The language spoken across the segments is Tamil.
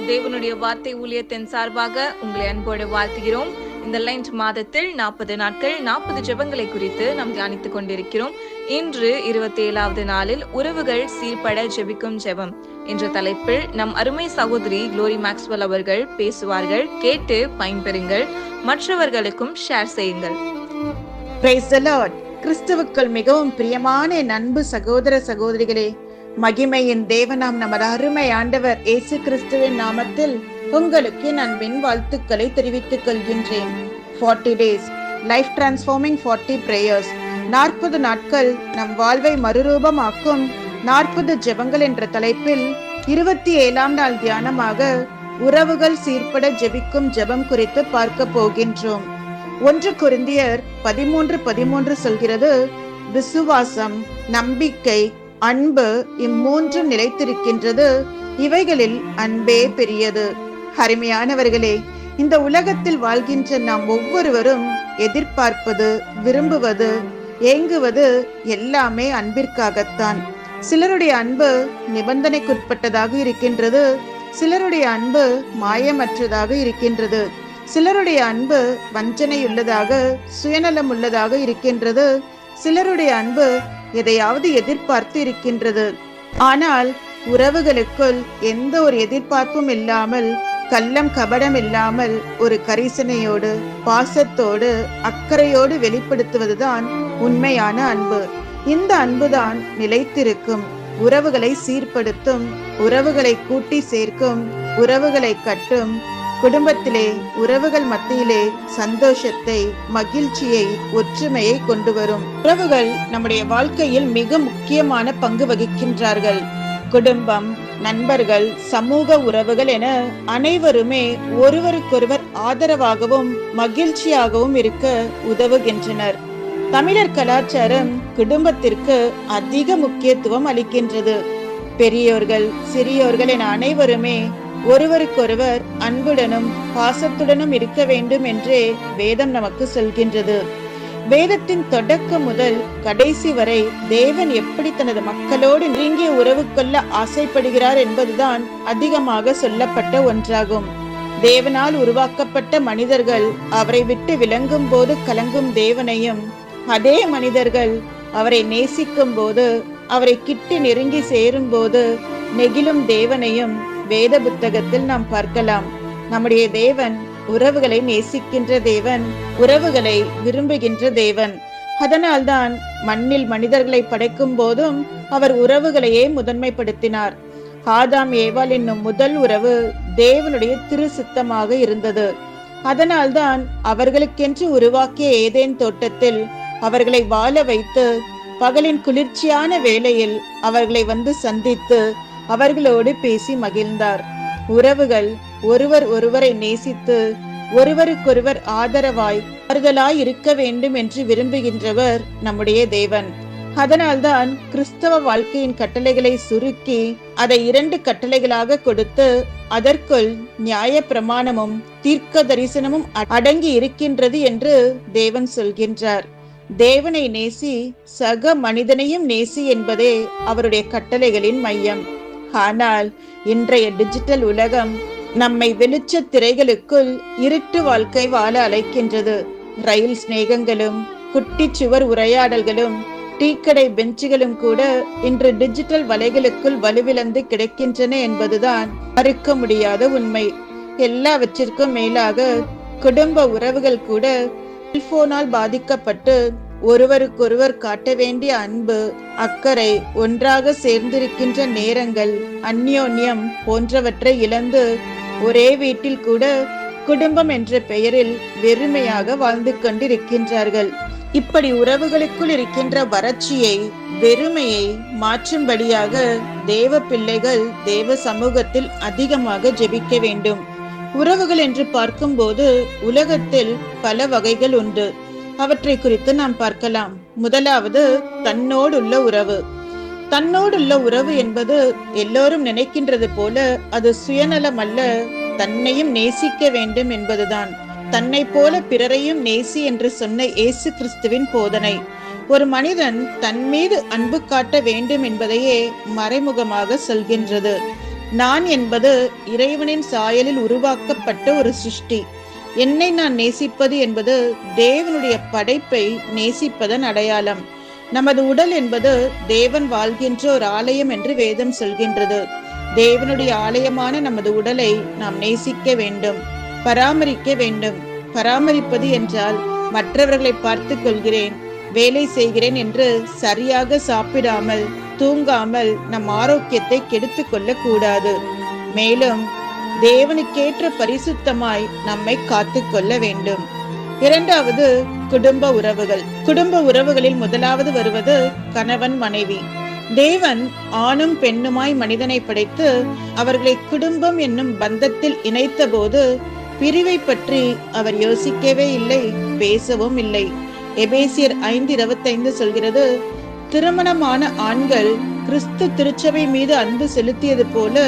தேவனுடைய வார்த்தை ஊழியத்தின் சார்பாக உங்களை அன்போடு வாழ்த்துகிறோம். இந்த லென்ட் மாதத்தில் 40 நாட்கள் 40 ஜெபங்களை குறித்து நாம் தியானித்துக் கொண்டிருக்கிறோம். இன்று 27வது நாளில் உறவுகள் சீர்பட ஜெபிக்கும் ஜெபம் என்ற தலைப்பில் நம் அருமை சகோதரி குளோரி மேக்ஸ்வெல் அவர்கள் பேசுவார்கள். கேட்டு பயன்பெறுங்கள், மற்றவர்களுக்கும் ஷேர் செய்யுங்கள். Praise the Lord. கிறிஸ்துவுக்குள் மிகவும் பிரியமான என் அன்பு சகோதர சகோதரிகளே, மகிமையின் தேவனாம் நமது அருமை ஆண்டவர் இயேசு கிறிஸ்துவின் நாமத்தில் உங்களுக்கு என் அன்பின் வாழ்த்துக்களை தெரிவித்துக் கொள்கின்றேன். 40 days லைஃப் டிரான்ஸ்ஃபார்மிங் 40 prayers, 40 நாட்கள் நம் வாழ்வை மறுரூபமாக்கும் 40 ஜெபங்கள் என்ற தலைப்பில் 27ஆம் நாள் தியானமாக உறவுகள் சீர்பட ஜெபிக்கும் ஜெபம் குறித்து பார்க்க போகின்றோம். 1 கொரிந்தியர் 13:13 சொல்கிறது, விசுவாசம், நம்பிக்கை, அன்பு இம்மூன்றும் நிலைத்திருக்கின்றது, இவைகளில் அன்பே பெரியது. அருமையானவர்களே, இந்த உலகத்தில் வாழ்கின்ற நாம் ஒவ்வொருவரும் எதிர்பார்ப்பது, விரும்புவது, ஏங்குவது எல்லாமே அன்பிற்காகத்தான். சிலருடைய அன்பு நிபந்தனைக்குட்பட்டதாக இருக்கின்றது, சிலருடைய அன்பு மாயமற்றதாக இருக்கின்றது, சிலருடைய அன்பு வஞ்சனையுள்ளதாக, சுயநலம் உள்ளதாக இருக்கின்றது, சிலருடைய அன்பு எதையாவது எதிர்பார்த்து இருக்கின்றது. ஆனால் உறவுகளுக்குள் எந்த ஒரு எதிர்பார்ப்பும் இல்லாமல், கள்ளம் கபடம் இல்லாமல், ஒரு கரிசனையோடு, பாசத்தோடு, அக்கறையோடு வெளிப்படுத்துவதுதான் உண்மையான அன்பு. இந்த அன்புதான் நிலைத்திருக்கும், உறவுகளை சீர்படுத்தும், உறவுகளை கூட்டி சேர்க்கும், உறவுகளை கட்டும், குடும்பத்திலே உறவுகள் மத்தியிலே சந்தோஷத்தை, மகிழ்ச்சியை, ஒற்றுமையை கொண்டு வரும். உறவுகள் நம்முடைய வாழ்க்கையில் மிக முக்கியமான பங்கு வகிக்கின்றார்கள். குடும்பம், நண்பர்கள், சமூக உறவுகள் என அனைவருமே ஒருவருக்கொருவர் ஆதரவாகவும் மகிழ்ச்சியாகவும் இருக்க உதவுகின்றனர். தமிழர் கலாச்சாரம் குடும்பத்திற்கு அதிக முக்கியத்துவம் அளிக்கின்றது. பெரியோர்கள், சிறியோர்கள் என அனைவருமே ஒருவருக்கொருவர் அன்புடனும் பாசத்துடனும் இருக்க வேண்டும் என்றே வேதம் நமக்கு சொல்கின்றது. வேதத்தின் தொடக்கம் முதல் கடைசி வரை தேவன் எப்படி தனது மக்களோடு நெருங்கிய உறவு கொள்ள ஆசைப்படுகிறார் என்பதுதான் அதிகமாக சொல்லப்பட்ட ஒன்றாகும். தேவனால் உருவாக்கப்பட்ட மனிதர்கள் அவரை விட்டு விலகும் போது கலங்கும் தேவனையும், அதே மனிதர்கள் அவரை நேசிக்கும் போது, அவரை கிட்டி நெருங்கி சேரும் போது நெகிழும் தேவனையும் வேத புத்தகத்தில் நாம் பார்க்கலாம். நம்முடைய தேவன் உறவுகளை நேசிக்கின்ற தேவன், உறவுகளை விரும்புகின்ற தேவன். அதனால்தான் மண்ணில் மனிதர்களை படைக்கும் போதும் அவர் உறவுகளையே முதன்மைப்படுத்தினார். ஆதாம் ஏவாள் என்னும் முதல் உறவு தேவனுடைய திரு சித்தமாக இருந்தது. அதனால்தான் அவர்களுக்கென்று உருவாக்கிய ஏதேன் தோட்டத்தில் அவர்களை வாழ வைத்து, பகலின் குளிர்ச்சியான வேளையில் அவர்களை வந்து சந்தித்து அவர்களோடு பேசி மகிழ்ந்தார். உறவுகள் ஒருவர் ஒருவரை நேசித்து ஒருவருக்கொருவர் ஆதரவாய் அவர்களாய் இருக்க வேண்டும் என்று விரும்புகின்றவர் நம்முடைய தேவன். அதனால்தான் கிறிஸ்தவ வாழ்க்கையின் கட்டளைகளை சுருக்கி அதை 2 கட்டளைகளாக கொடுத்து அதற்குள் நியாய பிரமாணமும் தீர்க்க தரிசனமும் அடங்கி இருக்கின்றது என்று தேவன் சொல்கின்றார். தேவனை நேசி, சக மனிதனையும் நேசி என்பதே அவருடைய கட்டளைகளின் மையம். ஆனால் இன்றைய டிஜிட்டல் உலகம் நம்மை வெளிச்ச திரைகளுக்குள் இருட்டு வாழ்க்கை வாழ அழைக்கின்றது. ரயில் சிநேகங்களும், குட்டிச்சுவர் உரையாடல்களும், டீக்கடை பெஞ்சுகளும் கூட இன்று டிஜிட்டல் வலைகளுக்குள் வலுவிழந்து கிடக்கின்றன என்பதுதான் மறுக்க முடியாத உண்மை. எல்லாவற்றிற்கும் மேலாக குடும்ப உறவுகள் கூட செல்போனால் பாதிக்கப்பட்டு ஒருவருக்கொருவர் காட்ட வேண்டிய அன்பு, அக்கறை, ஒன்றாக சேர்ந்திருக்கின்ற நேரங்கள், அந்யோன்யம் போன்றவற்றை இழந்து ஒரே வீட்டில் கூட குடும்பம் என்ற பெயரில் வெறுமையாக வாழ்ந்து கொண்டிருக்கின்றார்கள். இப்படி உறவுகளுக்குள் இருக்கின்ற வறட்சியை, வெறுமையை மாற்றும்படியாக தேவ பிள்ளைகள் தேவ சமூகத்தில் அதிகமாக ஜெபிக்க வேண்டும். உறவுகள் என்று பார்க்கும்போது உலகத்தில் பல வகைகள் உண்டு. அவற்றை குறித்து நாம் பார்க்கலாம். முதலாவது தன்னோடுள்ள உறவு. தன்னோடுள்ள உறவு என்பது எல்லோரும் நினைக்கின்றது போல அது சுயநலம் அல்ல, தன்னையும் நேசிக்க வேண்டும் என்பதுதான். தன்னை போல பிறரையும் நேசி என்று சொன்ன இயேசு கிறிஸ்துவின் போதனை. ஒரு மனிதன் தன் மீது அன்பு காட்ட வேண்டும் என்பதையே மறைமுகமாக சொல்கின்றது. நான் என்பது இறைவனின் சாயலில் உருவாக்கப்பட்ட ஒரு சிருஷ்டி. என்னை நான் நேசிப்பது என்பது தேவனுடைய படைப்பை நேசிப்பதன் அடையாளம். நமது உடல் என்பது தேவன் வாழ்கின்ற ஒரு ஆலயம் என்று வேதம் சொல்கின்றது. தேவனுடைய ஆலயமான நமது உடலை நாம் நேசிக்க வேண்டும், பராமரிக்க வேண்டும். பராமரிப்பது என்றால் மற்றவர்களை பார்த்து கொள்கிறேன், வேலை செய்கிறேன் என்று சரியாக சாப்பிடாமல் தூங்காமல் நம் ஆரோக்கியத்தை கெடுத்து கொள்ள கூடாது. மேலும் தேவனுக்கேற்ற பரிசுத்தமாய் நம்மை காத்து கொள்ள வேண்டும். இரண்டாவது, குடும்ப உறவுகள். குடும்ப உறவுகளில் முதலாவது வருவது கணவன் மனைவி. தேவன் ஆணும் பெண்ணுமாய் மனிதனை படைத்து அவர்களை குடும்பம் என்னும் பந்தத்தில் இணைத்த போது பிரிவை பற்றி அவர் யோசிக்கவே இல்லை, பேசவும் இல்லை. எபேசியர் 5:25 சொல்கிறது, திருமணமான ஆண்கள் கிறிஸ்து திருச்சபை மீது அன்பு செலுத்தியது போல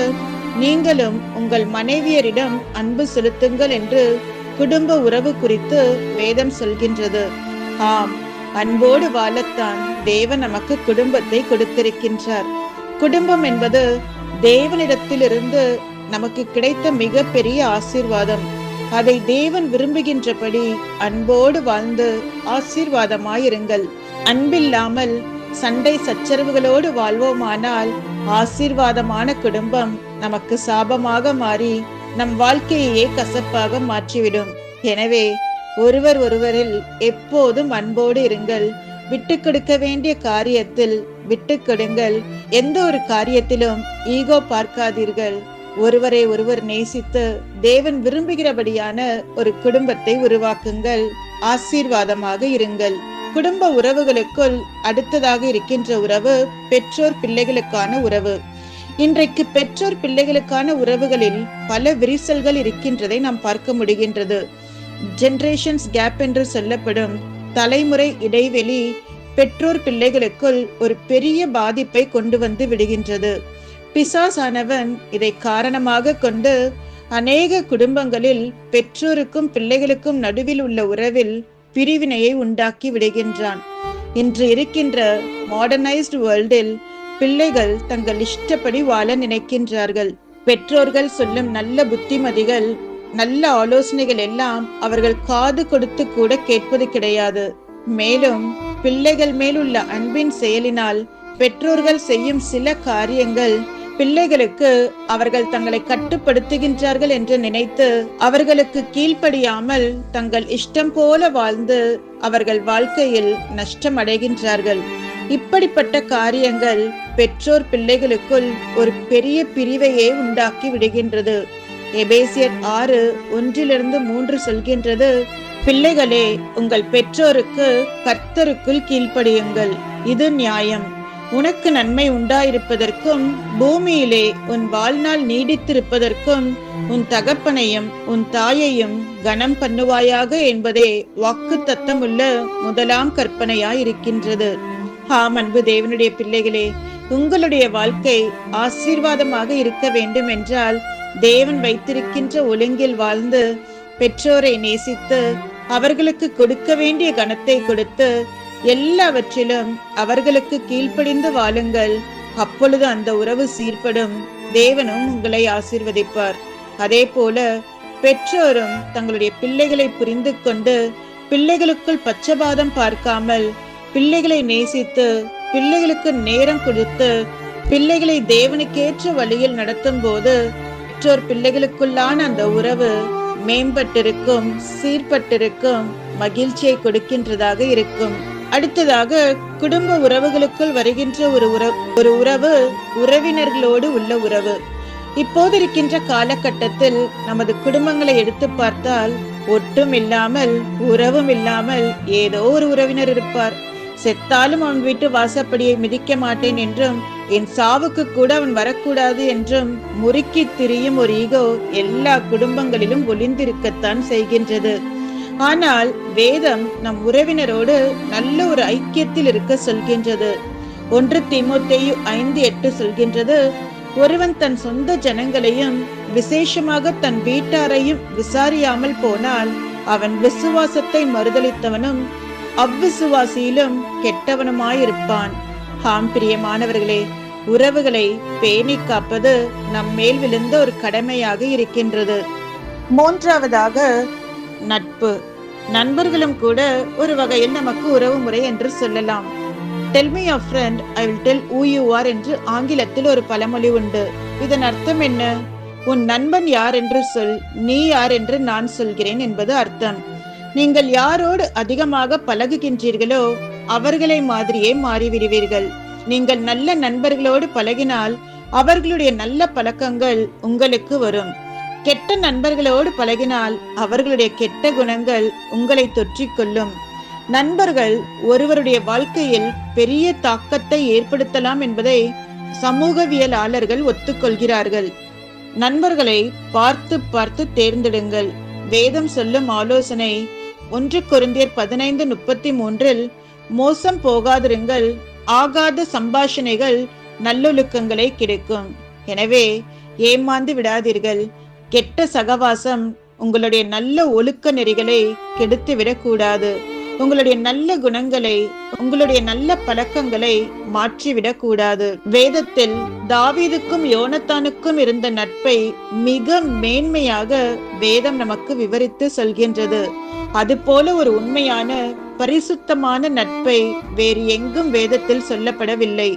நீங்களும் உங்கள் மனைவியரிடம் அன்பு செலுத்துங்கள் என்று குடும்ப உறவு குறித்து வேதம் சொல்கின்றது. ஆம், அன்போடு வாழத்தான் தேவன் நமக்கு குடும்பத்தை கொடுத்திருக்கின்றார். குடும்பம் என்பது தேவனிடத்திலிருந்து நமக்கு கிடைத்த மிக பெரிய ஆசீர்வாதம். அதை தேவன் விரும்புகின்றபடி அன்போடு வாழ்ந்து ஆசீர்வாதமாயிருங்கள். அன்பில்லாமல் சண்டை சச்சரவுகளோடு வாழ்வோமானால் ஆசீர்வாதமான குடும்பம் நமக்கு சாபமாக மாறி நம் வாழ்க்கையே கசப்பாக மாற்றிவிடும். எனவே ஒருவர் ஒருவரில் எப்போதும் அன்போடு இருங்கள். விட்டு கொடுக்க வேண்டிய காரியத்தில் விட்டு கொடுங்கள். எந்த ஒரு காரியத்திலும் ஈகோ பார்க்காதீர்கள். ஒருவரை ஒருவர் நேசித்து தேவன் விரும்புகிறபடியான ஒரு குடும்பத்தை உருவாக்குங்கள். ஆசீர்வாதமாக இருங்கள். குடும்ப உறவுகளுக்குள் அடுத்ததாக இருக்கின்ற உறவு பெற்றோர் பிள்ளைகளுக்கான உறவு. இன்றைக்கு பெற்றோர் பிள்ளைகளுக்கான உறவுகளில் பல விரிசல்கள் இருக்கின்றதை நாம் பார்க்க முடிகின்றது. ஜெனரேஷன்ஸ் கேப் என்று சொல்லப்படும் தலைமுறை இடைவெளி பெற்றோர் பிள்ளைகளுக்குள் ஒரு பெரிய பாதிப்பை கொண்டு வந்து விடுகின்றது. பிசாசானவன் இதை காரணமாக கொண்டு அநேக குடும்பங்களில் பெற்றோருக்கும் பிள்ளைகளுக்கும் நடுவில் உள்ள உறவில் பிரிவினையை உண்டாக்கி விடுகின்றான். இன்று இருக்கின்ற மாடர்னைஸ்டு வேர்ல்டில் பிள்ளைகள் தங்கள் இஷ்டப்படி வாழ நினைக்கின்றார்கள். பெற்றோர்கள் சொல்லும் நல்ல புத்திமதிகள், நல்ல ஆலோசனைகள் எல்லாம் அவர்கள் காது கொடுத்து கூட கேட்பது கிடையாது. மேலும் பிள்ளைகள் மேலுள்ள அன்பின் செயலினால் பெற்றோர்கள் செய்யும் சில காரியங்கள் பிள்ளைகளுக்கு அவர்கள் தங்களை கட்டுப்படுத்துகின்றார்கள் என்று நினைத்து அவர்களுக்கு கீழ்ப்படியாமல் தங்கள் இஷ்டம் போல வாழ்ந்து அவர்கள் வாழ்க்கையில் நஷ்டம் அடைகின்றார்கள். இப்படிப்பட்ட காரியங்கள் பெற்றோர் பிள்ளைகளுக்குள் ஒரு பெரிய பிரிவையே உண்டாக்கி விடுகின்றது. எபேசியர் 6:1-3 சொல்கின்றது, பிள்ளைகளே, உங்கள் பெற்றோருக்கு கர்த்தருக்குள் கீழ்ப்படியுங்கள், இது நியாயம். உனக்கு நன்மை உண்டாயிருப்பதற்கும் பூமியிலே உன் வாழ்நாள் நீடித்திருப்பதற்கும் உன் தகப்பனையும் உன் தாயையும் கனம் பண்ணுவாயாக என்பதே வாக்குத்தத்தம் உள்ள முதலாம் கற்பனையாயிருக்கின்றது. ஆம், அன்பு தேவனுடைய பிள்ளைகளே, உங்களுடைய வாழ்க்கை ஆசீர்வாதமாக இருக்க வேண்டும் என்றால் தேவன் வைத்திருக்கின்ற ஒழுங்கில் வாழ்ந்து பெற்றோரை நேசித்து அவர்களுக்கு கொடுக்க வேண்டிய கனத்தை கொடுத்து எல்லாவற்றிலும் அவர்களுக்கு கீழ்ப்படிந்து வாழுங்கள். அப்பொழுது அந்த உறவு சீர்படும். தேவனும் உங்களை ஆசீர்வதிப்பார். அதே போல பெற்றோரும் தங்களுடைய பிள்ளைகளை புரிந்து கொண்டு பிள்ளைகளுக்குள் பட்சபாதம் பார்க்காமல் பிள்ளைகளை நேசித்து பிள்ளைகளுக்கு நேரம் கொடுத்து பிள்ளைகளை தேவனுக்கேற்ற வழியில் நடத்தும் போது பெற்றோர் பிள்ளைகளுக்குள்ளான அந்த உறவு மேம்பட்டிருக்கும், சீர்பட்டிருக்கும், மகிழ்ச்சியை கொடுக்கின்றதாக இருக்கும். அடுத்ததாக குடும்ப உறவுகளுக்குள் வருகின்ற ஒரு உறவு உறவினர்களோடு உள்ள உறவு. இப்போது இருக்கின்ற காலகட்டத்தில் நமது குடும்பங்களை எடுத்து பார்த்தால் ஒட்டும் இல்லாமல் உறவும் இல்லாமல் ஏதோ ஒரு உறவினர் இருப்பார். செத்தாலும் அவன் வீட்டு வாசப்படியை மிதிக்க மாட்டேன் என்றும் என் சாவுக்கு கூட அவன் வரக்கூடாது என்றும் முறுக்கி திரியும் ஒரு ஈகோ எல்லா குடும்பங்களிலும் ஒளிந்திருக்கத்தான் செய்கின்றது. ஆனால் வேதம் நம் உறவினரோடு நல்ல ஒரு ஐக்கியத்தில் இருக்க சொல்கின்றது. 1 தீமோத்தேயு 5:8 சொல்கின்றது, ஒருவன் தன் சொந்த ஜனங்களையும் விசேஷமாக தன் வீட்டாரையும் விசாரியாமல் போனால் அவன் விசுவாசத்தை மறுதலித்தவனும் அவ்விசுவாசியிலும் கெட்டவனுமாயிருப்பான். ஆம் பிரியமானவர்களே, உறவுகளை பேணி காப்பது நம் மேல் விழுந்த ஒரு கடமையாக இருக்கின்றது. மூன்றாவதாக நட்பு. நண்பர்களும் கூட ஒரு வகையில் நமக்கு உறவு முறை என்று சொல்லலாம். Tell me your friend, I will tell who you are என்று ஆங்கிலத்தில் ஒரு பழமொழி உண்டு. இதன் அர்த்தம் என்ன? உன் நண்பன் யார் என்று சொல், நீ யார் என்று நான் சொல்கிறேன் என்பது அர்த்தம். நீங்கள் யாரோடு அதிகமாக பழகுகின்றீர்களோ அவர்களை மாதிரியே மாறிவிடுவீர்கள். நீங்கள் நல்ல நண்பர்களோடு பழகினால் அவர்களுடைய நல்ல பழக்கங்கள் உங்களுக்கு வரும். கெட்ட நண்பர்களோடு பழகினால் அவர்களுடைய கெட்ட குணங்கள் உங்களை தொற்றிக்கொள்ளும். நண்பர்கள் ஒருவருடைய வாழ்க்கையில் பெரிய தாக்கத்தை ஏற்படுத்தலாம் என்பதை சமூகவியலாளர்கள் ஒத்துக்கொள்கிறார்கள். நண்பர்களை பார்த்து பார்த்து தேர்ந்தெடுங்கள். வேதம் சொல்லும் ஆலோசனை 1 கொரிந்தியர் 15:33 மோசம் போகாதிருங்கள், ஆகாத சம்பாஷணைகள் நல்லொழுக்கங்களை கிடைக்கும். எனவே ஏமாந்து விடாதீர்கள். கெட்ட சகவாசம் உங்களுடைய நல்ல ஒழுக்க நெறிகளை கெடுத்து விடக்கூடாது. உங்களுடைய நல்ல குணங்களை, உங்களுடைய நல்ல பழக்கங்களை மாற்றிவிடக் கூடாது. வேதத்தில் தாவீதுக்கும் யோனத்தானுக்கும் இருந்த நட்பை மிக மேன்மையாக வேதம் நமக்கு விவரித்து சொல்கின்றது. அதுபோல ஒரு உண்மையான பரிசுத்தமான நட்பை வேறு எங்கும் வேதத்தில் சொல்லப்படவில்லை.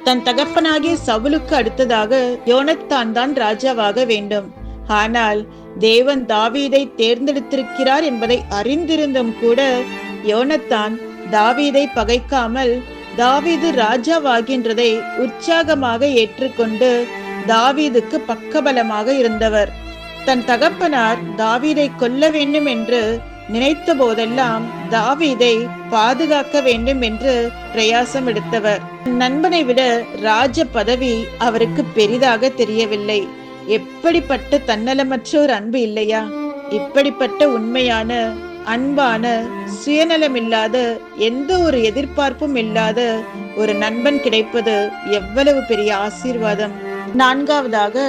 தன் தகப்பனாகிய சவுலுக்கு அடுத்ததாக யோனத்தான் தான் ராஜாவாக வேண்டும். ஆனால் தேவன் தாவீதை தேர்ந்தெடுத்திருக்கிறார் என்பதை அறிந்திருந்தும் கூட யோனத்தான் தாவீதை பகைக்காமல் தாவீது ராஜாவாகின்றதை உற்சாகமாக ஏற்றுக்கொண்டு தாவீதுக்கு பக்கபலமாக இருந்தவர். தன் தகப்பனார் தாவீதை கொல்ல வேண்டும் என்று நினைத்த போதெல்லாம் தாவீதை பாதுகாக்க வேண்டும் என்று பிரயாசம் எடுத்தவர். நண்பனை விட ராஜ பதவி அவருக்கு பெரிதாக தெரியவில்லை. எப்படிப்பட்ட தன்னலமற்ற ஒரு அன்பு இல்லையா? இப்படிப்பட்ட உண்மையான அன்பான சுயநலமில்லாத எந்த ஒரு எதிர்பார்ப்பும் இல்லாத ஒரு நண்பன் கிடைப்பது எவ்வளவு பெரிய ஆசீர்வாதம். நான்காவதாக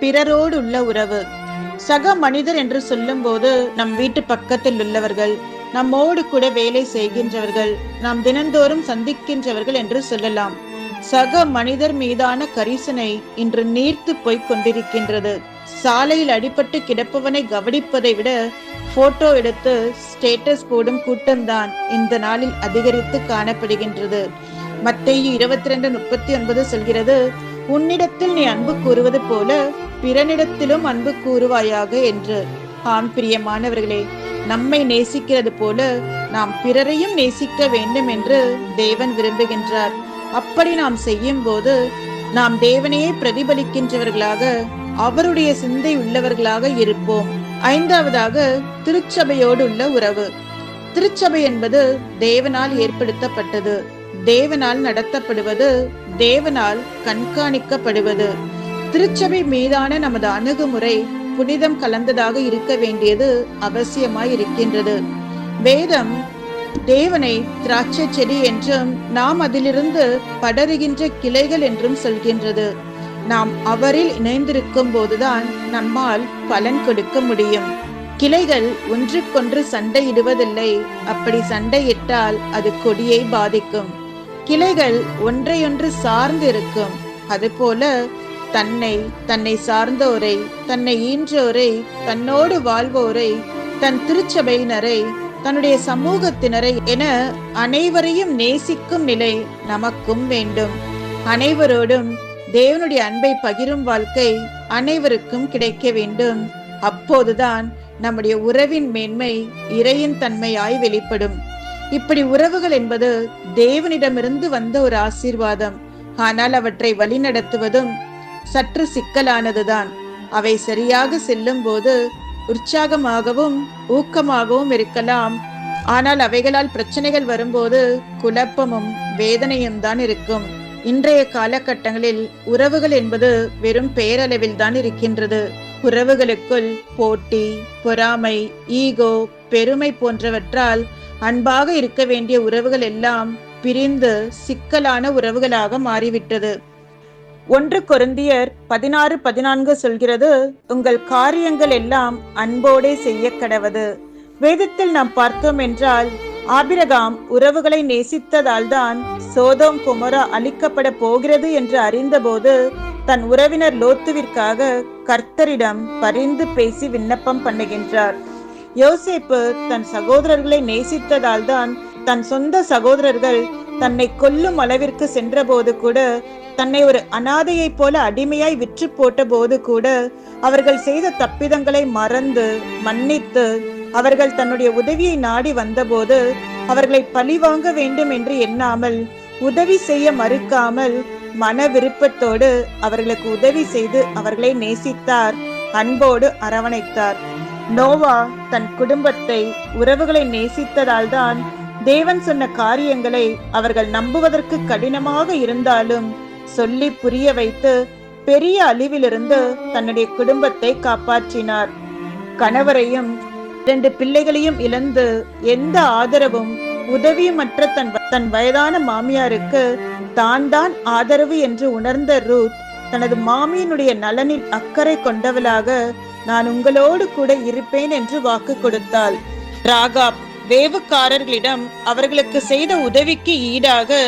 பிறரோடு உள்ள உறவு. சக மனிதர் என்று சொல்லும் போது நம் வீட்டு பக்கத்தில் உள்ளவர்கள், நம்மோடு கூட வேலை செய்கின்றவர்கள், நாம் தினந்தோறும் சந்திக்கின்றவர்கள் என்று சொல்லலாம். சக மனிதர் மீதான கரிசனை இன்று நீர்த்து போய் கொண்டிருக்கின்றது. சாலையில் அடிபட்டு கிடப்பவனை கவனிப்பதை விட போட்டோ எடுத்து ஸ்டேட்டஸ் போடும் கூட்டம்தான் இந்த நாளில் அதிகரித்து காணப்படுகின்றது. மத்தேயு 22:39 சொல்கிறது, உன்னிடத்தில் நீ அன்பு கூறுவது போல பிறனிடத்திலும் அன்பு கூறுவாயாக என்று. ஆம் பிரியமானவர்களே, நம்மை நேசிக்கிறது போல நாம் பிறரையும் நேசிக்க வேண்டும் என்று தேவன் விரும்புகின்றார். அப்படி நாம் செய்யும் போது நாம் தேவனையே பிரதிபலிக்கின்றவர்களாக, அவருடைய சிந்தை உள்ளவர்களாக இருப்போம். ஐந்தாவதாக திருச்சபையோடு உள்ள உறவு. திருச்சபை என்பது தேவனால் ஏற்படுத்தப்பட்டது, தேவனால் நடத்தப்படுவது, தேவனால் கண்காணிக்கப்படுவது. திருச்சபை மீதான நமது அணுகுமுறை புனிதம் கலந்ததாக இருக்க வேண்டியது அவசியமாய் இருக்கின்றது. வேதம் தேவனை திராட்சை செடி என்றும் நாம் அதிலிருந்து படருகின்ற கிளைகள் என்றும் சொல்கின்றது. நாம் அவரில் இணைந்திருக்கும் போதுதான் நம்மால் பலன் கொடுக்க முடியும். கிளைகள் ஒன்றுக்கொன்று சண்டையிடுவதில்லை. அப்படி சண்டையிட்டால் அது கொடியை பாதிக்கும். கிளைகள் ஒன்றையொன்று சார்ந்து இருக்கும். அதுபோல தன்னை சார்ந்தோரை, தன்னை ஈன்றோரை, தன்னோடு வாழ்வோரை, தன் திருச்சபையினரை, தன்னுடைய சமூகத்தினரை என அனைவரையும் நேசிக்கும் நிலை நமக்கும் வேண்டும். அனைவரோடும் தேவனுடைய அன்பை பகிரும் வாழ்க்கை அனைவருக்கும் கிடைக்க வேண்டும். அப்போதுதான் நம்முடைய உறவின் மேன்மை இறையின் தன்மையாய் வெளிப்படும். இப்படி உறவுகள் என்பது தேவனிடமிருந்து வந்த ஒரு ஆசீர்வாதம். ஆனால் அவற்றை வழிநடத்துவதும் சற்று சிக்கலானதுதான். அவை சரியாக செல்லும் போது உற்சாகமாகவும் ஊக்கமாகவும் இருக்கலாம். ஆனால் அவைகளால் பிரச்சனைகள் வரும்போது குழப்பமும் வேதனையும் தான் இருக்கும். இன்றைய காலகட்டங்களில் உறவுகள் என்பது வெறும் பெயரளவில் தான் இருக்கின்றது. உறவுகளுக்குள் போட்டி, பொறாமை, ஈகோ, பெருமை போன்றவற்றால் அன்பாக இருக்க வேண்டிய உறவுகள் எல்லாம் பிரிந்து சிக்கலான உறவுகளாக மாறிவிட்டது. 1 கொரிந்தியர் 16:14 சொல்கிறது, உங்கள் காரியங்கள் எல்லாம் அன்போடே செய்ய கடவது. வேதத்தில் நாம் பார்த்தோம் என்றால் ஆபிரகாம் உறவுகளை நேசித்ததால்தான் சோதோம் கொமோரா அழிக்கப்பட போகிறது என்று அறிந்தபோது தன் உறவினர் லோத்துவிற்காக கர்த்தரிடம் பரிந்து பேசி விண்ணப்பம் பண்ணுகின்றார். யோசேப்பு தன் சகோதரர்களை நேசித்ததால்தான் தன் சொந்த சகோதரர்கள் தன்னை கொல்லும் அளவிற்கு சென்றபோது கூட, தன்னை ஒரு அனாதையை போல அடிமையாய் விற்று போட்ட போது கூட அவர்கள் செய்த தப்பிதங்களை மறந்து மன்னித்து அவர்கள் தன்னுடைய உதவியை நாடி வந்தபோது அவர்களை பழிவாங்க வேண்டும் என்று எண்ணாமல், உதவி செய்ய மறுக்காமல் மன விருப்பத்தோடு அவர்களுக்கு உதவி செய்து அவர்களை நேசித்தார், அன்போடு அரவணைத்தார். நோவா தன் குடும்பத்தை, உறவுகளை நேசித்ததால் தான் தேவன் சொன்ன காரியங்களை அவர்கள் நம்புவதற்கு கடினமாக இருந்தாலும் சொல்லி புரிய வைத்து பெரிய அழிவிலிருந்து தன்னுடைய குடும்பத்தை காப்பாற்றினார். கணவரையும் 2 பிள்ளைகளையும் இழந்து எந்த ஆதரவும் உதவியுமற்ற தன் வயதான மாமியாருக்கு தான் ஆதரவு என்று உணர்ந்த ரூத் தனது மாமியினுடைய நலனில் அக்கறை கொண்டவளாக, நான் உங்களோடு கூட இருப்பேன் என்று வாக்கு கொடுத்தாள். ராகாப் வேவுக்காரர்களிடம் அவர்களுக்கு செய்த உதவிக்கு ஈடாக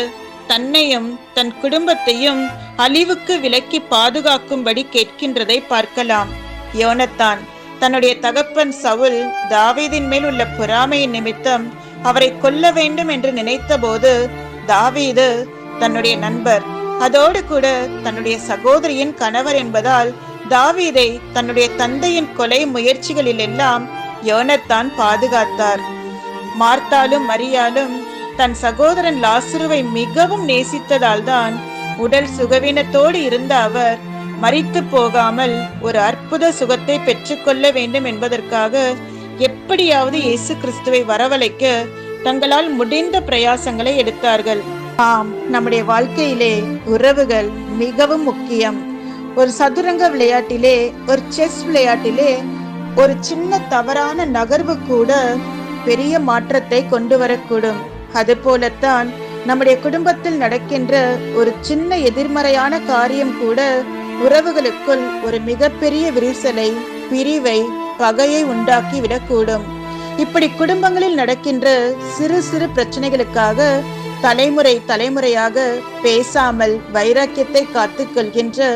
தன்னையும் தன் குடும்பத்தையும் அழிவுக்கு விலக்கி பாதுகாக்கும்படி கேட்கின்றதை பார்க்கலாம். யோனத்தான் தன்னுடைய தகப்பன் சவுல் தாவீதின் மேல் உள்ள பொறாமையின் நிமித்தம் அவரை கொல்ல வேண்டும் என்று நினைத்த போது, தாவீது தன்னுடைய நண்பர், அதோடு கூட தன்னுடைய சகோதரியின் கணவர் என்பதால் தாவீதை தன்னுடைய தந்தையின் கொலை முயற்சிகளில் எல்லாம் யோனத்தான் பாதுகாத்தார். மார்த்தாலும் மரியாலும் தன் சகோதரன் லாசருவை மிகவும் நேசித்ததால் தான் உடல் சுகவீனத்தோடு இருந்த அவர் மரித்து போகாமல் ஒரு அற்புத சுகத்தை பெற்றுக்கொள்ள வேண்டும் என்பதற்காக எப்படியாவது இயேசு கிறிஸ்துவை வரவழைக்க தங்களால் முடிந்த பிரயாசங்களை எடுத்தார்கள். ஆம், நம்முடைய வாழ்க்கையிலே உறவுகள் மிகவும் முக்கியம். ஒரு சதுரங்க விளையாட்டிலே, ஒரு செஸ் விளையாட்டிலே ஒரு சின்ன தவறான நகர்வு கூட பெரிய மாற்றத்தை கொண்டு வரக்கூடும். அது போலத்தான் நம்முடைய குடும்பத்தில் நடக்கின்ற ஒரு சின்ன எதிர்மறையான காரியம் கூட உறவுகளுக்குள் ஒரு மிகப்பெரிய விரிசலை, பிரிவை, பகையை உண்டாக்கி விடக்கூடும். இப்படி குடும்பங்களில் நடக்கின்ற சிறு சிறு பிரச்சனைகளுக்காக தலைமுறையாக பேசாமல் வைராக்கியத்தை காத்து கொள்கின்ற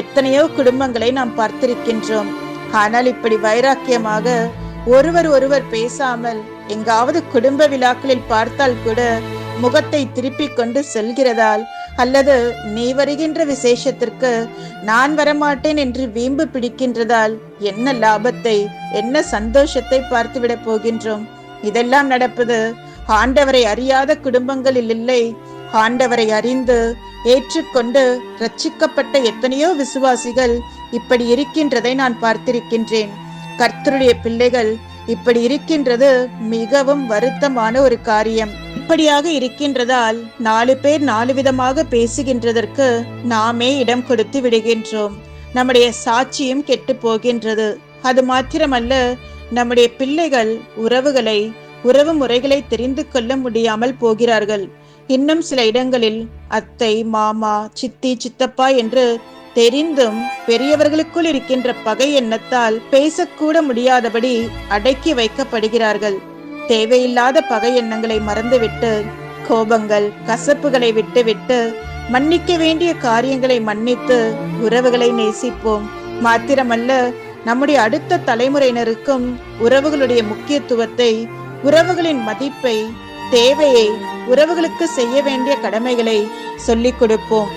எத்தனையோ குடும்பங்களை நாம் பார்த்திருக்கின்றோம். ஆனால் இப்படி வைராக்கியமாக ஒருவர் பேசாமல் எங்காவது குடும்ப விழாக்களில் பார்த்தால் கூட முகத்தை திருப்பிக் கொண்டு செல்கிறதால், அல்லது நீ வருகின்ற விசேஷத்திற்கு நான் வரமாட்டேன் என்று வீம்பு பிடிக்கின்றதால் என்ன லாபத்தை, என்ன சந்தோஷத்தை பார்த்துவிட போகின்றோம்? இதெல்லாம் நடப்பது ஆண்டவரை அறியாத குடும்பங்களில் இல்லை, ஆண்டவரை அறிந்து ஏற்றுக்கொண்டு ரட்சிக்கப்பட்ட எத்தனையோ விசுவாசிகள் இப்படி இருக்கின்றதை நான் பார்த்திருக்கின்றேன். கர்த்தருடைய பிள்ளைகள் இப்படி இருக்கின்றது மிகவும் வருத்தமான ஒரு காரியம். இப்படியாக இருக்கின்றதால் 4 பேர் 4 விதமாக பேசுகின்றதற்கு நாமே இடம் கொடுத்து விடுகின்றோம். நம்முடைய சாட்சியும் கெட்டு போகின்றது. அது மாத்திரமல்ல, நம்முடைய பிள்ளைகள் உறவு முறைகளை தெரிந்து கொள்ள முடியாமல் போகிறார்கள். இன்னும் சில இடங்களில் அத்தை, மாமா, சித்தி, சித்தப்பா என்று தெரிந்தும் பெரியவர்களுக்குள் இருக்கின்ற பகை எண்ணத்தால் பேசக்கூட முடியாதபடி அடக்கி வைக்கப்படுகிறார்கள். தேவையில்லாத பகை எண்ணங்களை மறந்துவிட்டு, கோபங்கள், கசப்புகளை விட்டுவிட்டு, மன்னிக்க வேண்டிய காரியங்களை மன்னித்து உறவுகளை நேசிப்போம். மாத்திரமல்ல, நம்முடைய அடுத்த தலைமுறையினருக்கும் உறவுகளுடைய முக்கியத்துவத்தை, உறவுகளின் மதிப்பை, தேவையை, உறவுகளுக்கு செய்ய வேண்டிய கடமைகளை சொல்லிக் கொடுப்போம்.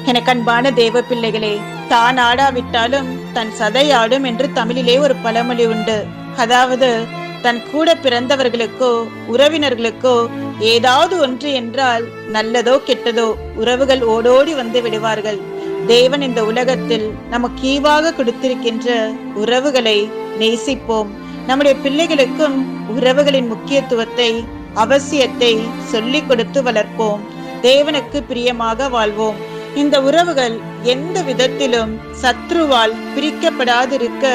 எனக்கு அன்பான தேவ பிள்ளைகளே, தான் ஆடாவிட்டாலும் தன் சதை ஆடும் என்று தமிழிலே ஒரு பழமொழி உண்டு. அதாவது, தன் கூட பிறந்தவர்களுக்கோ உறவினர்களுக்கோ ஏதாவது ஒன்று என்றால், நல்லதோ கெட்டதோ, உறவுகள் ஓடோடி வந்து விடுவார்கள். தேவன் இந்த உலகத்தில் நமக்கு ஈவாக கொடுத்திருக்கின்ற உறவுகளை நேசிப்போம். நம்முடைய பிள்ளைகளுக்கும் உறவுகளின் முக்கியத்துவத்தை, அவசியத்தை சொல்லிக் கொடுத்து வளர்ப்போம். தேவனுக்கு பிரியமாக வாழ்வோம். இந்த உறவுகள் எந்த விதத்திலும் சத்ருவால் பிரிக்கப்படாதிருக்க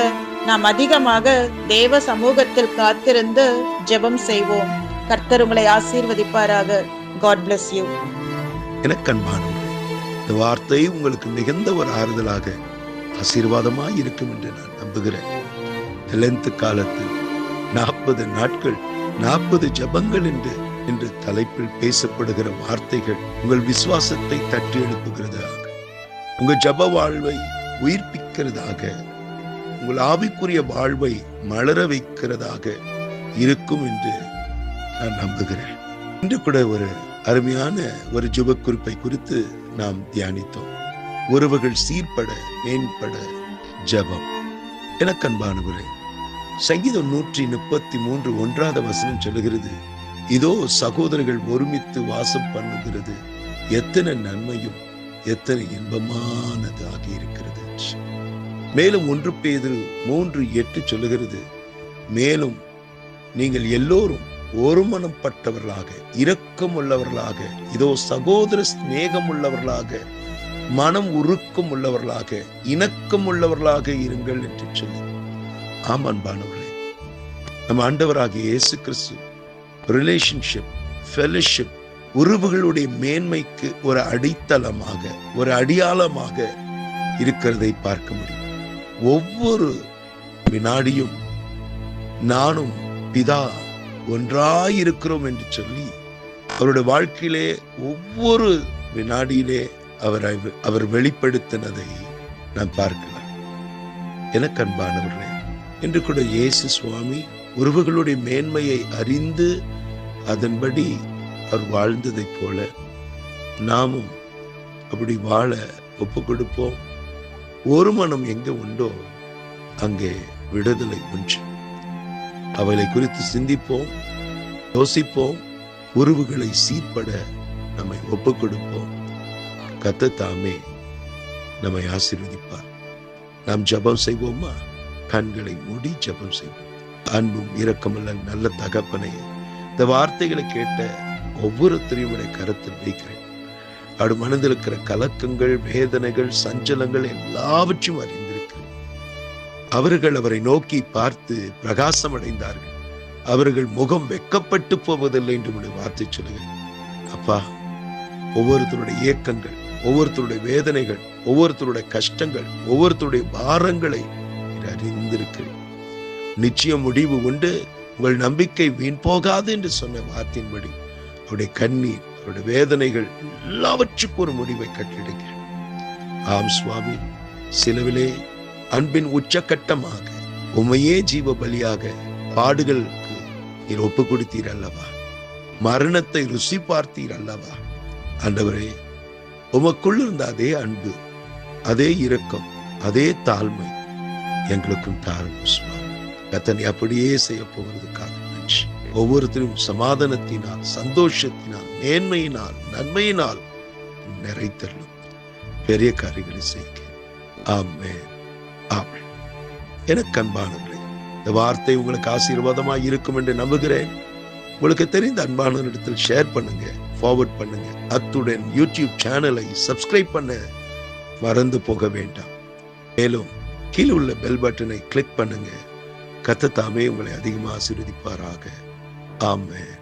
நாம் அதிகமாக தேவ சமூகத்தில் காத்திருந்து ஜெபம் செய்வோம். கர்த்தர் உங்களை ஆசீர்வதிப்பாராக. God bless you. எனக்கு அன்பானவர்களே, இந்த வார்த்தை உங்களுக்கு மிகுந்த ஒரு ஆறுதலாக, ஆசீர்வாதமாய் இருக்கும் என்று நான் நம்புகிறேன். லென்த் காலத்தில் 40 நாட்கள் 40 ஜெபங்கள் என்று என்ற தலைப்பில் பேசப்படுகிற வார்த்தைகள் உங்கள் விசுவாசத்தை தட்டி எழுப்புகிறதாக, உங்கள் ஜப வாழ்வை உயிர்ப்பிக்கிறதாக, உங்கள் ஆவிக்குரிய வாழ்வை மலர வைக்கிறதாக இருக்கும் என்று நான் நம்புகிறேன். இன்று கூட ஒரு அருமையான ஒரு ஜெப குறிப்பை குறித்து நாம் தியானித்தோம். உறவுகள் சீர்பட மேம்பட ஜெபம். எனக்கு அன்பானவரே, சங்கீதம் 133 1வது வசனம் சொல்லுகிறது, இதோ சகோதரர்கள் ஒருமித்து வாசம் பண்ணுகிறது எத்தனை நன்மையும் எத்தனை இன்பமானது ஆகியிருக்கிறது. மேலும் 1 பேதுரு 3:8 சொல்லுகிறது, மேலும் நீங்கள் எல்லோரும் ஒரு மனம் பட்டவர்களாக, இரக்கம் உள்ளவர்களாக, இதோ சகோதர சிநேகம் உள்ளவர்களாக, மனம் உருக்கம் உள்ளவர்களாக, இணக்கம் உள்ளவர்களாக இருங்கள் என்று சொல்லி. ஆம் அன்பானவர்களே, நம்ம ஆண்டவராகிய இயேசு கிறிஸ்து ரிலேஷன்ஷிப், ஃபெலோஷிப், உறவுகளுடைய மேன்மைக்கு ஒரு அடித்தளமாக, ஒரு அடியாளமாக இருக்கிறதை பார்க்க முடியும். ஒவ்வொரு வினாடியும் நானும் பிதா ஒன்றாயிருக்கிறோம் என்று சொல்லி அவருடைய வாழ்க்கையிலே ஒவ்வொரு வினாடியிலே அவர் வெளிப்படுத்தினதை நாம் பார்க்கலாம். எனக்கு அன்பானவர்களே, என்று கூட இயேசு சுவாமி உறவுகளுடைய மேன்மையை அறிந்து அதன்படி அவர் வாழ்ந்ததைப் போல நாமும் அப்படி வாழ ஒப்பு கொடுப்போம். ஒரு மனம் எங்கே உண்டோ அங்கே விடுதலை உண்டு. அவளை குறித்து சிந்திப்போம், யோசிப்போம், உறவுகளை சீர்பட நம்மை ஒப்பு கொடுப்போம். கர்த்தர் தாமே நம்மை ஆசீர்வதிப்பார். நாம் ஜெபம் செய்வோமா? கண்களை மூடி ஜெபம் செய்வோம். அன்பும் இரக்கமுள்ள நல்ல தகப்பனே, இந்த வார்த்தைகளை கேட்ட ஒவ்வொருத்தரையும் கருத்தில் வைக்கிறேன். அவருடைய மனதில் இருக்கிற கலக்கங்கள், வேதனைகள், சஞ்சலங்கள் எல்லாவற்றையும் அறிந்திருக்கிறேன். அவர்கள் அவரை நோக்கி பார்த்து பிரகாசம் அடைந்தார்கள். அவர்கள் முகம் வெக்கப்பட்டு போவதில்லை என்று வார்த்தை சொல்லுகிறேன். அப்பா, ஒவ்வொருத்தருடைய இயக்கங்கள், ஒவ்வொருத்தருடைய வேதனைகள், ஒவ்வொருத்தருடைய கஷ்டங்கள், ஒவ்வொருத்தருடைய பாரங்களை அறிந்திருக்கிறேன். நிச்சயம் முடிவு உண்டு, உங்கள் நம்பிக்கை வீண் போகாது என்று சொன்ன வார்த்தையின்படி அவருடைய கண்ணீர், அவருடைய வேதனைகள் எல்லாவற்றுக்கும் ஒரு முடிவை கட்டிடுகிறேன். ஆம் சுவாமி, சிலுவிலே அன்பின் உச்சக்கட்டமாக உம்மையே ஜீவ பலியாக பாடுகளுக்கு நீர் ஒப்பு கொடுத்தீர் அல்லவா? மரணத்தை ருசி பார்த்தீர் அல்லவா? ஆண்டவரே, உமக்குள் இருந்த அதே அன்பு, அதே இரக்கம், அதே தாழ்மை எங்களுக்கும் தாரும் சுவாமி. கர்த்தனை அப்படியே செய்ய போவதற்காக நன்றி. ஒவ்வொருத்தரும் சமாதானத்தினால், சந்தோஷத்தினால், மேன்மையினால், நன்மையினால் நிறைத்தள்ளும் பெரிய காரியங்களை செய்க. ஆமென், ஆமென். எனக்கு அன்பானவர்களே, இந்த வார்த்தை உங்களுக்கு ஆசீர்வாதமாக இருக்கும் என்று நம்புகிறேன். உங்களுக்கு தெரிந்த அன்பான இடத்தில் ஷேர் பண்ணுங்க, ஃபார்வர்ட் பண்ணுங்க. அத்துடன் யூடியூப் சேனலை சப்ஸ்கிரைப் பண்ண மறந்து போக வேண்டாம். மேலும் கீழே உள்ள பெல் பட்டனை கிளிக் பண்ணுங்க. கர்த்தர் தாமே உங்களை அதிகமாக ஆசீர்வதிப்பாராக. ஆமென்.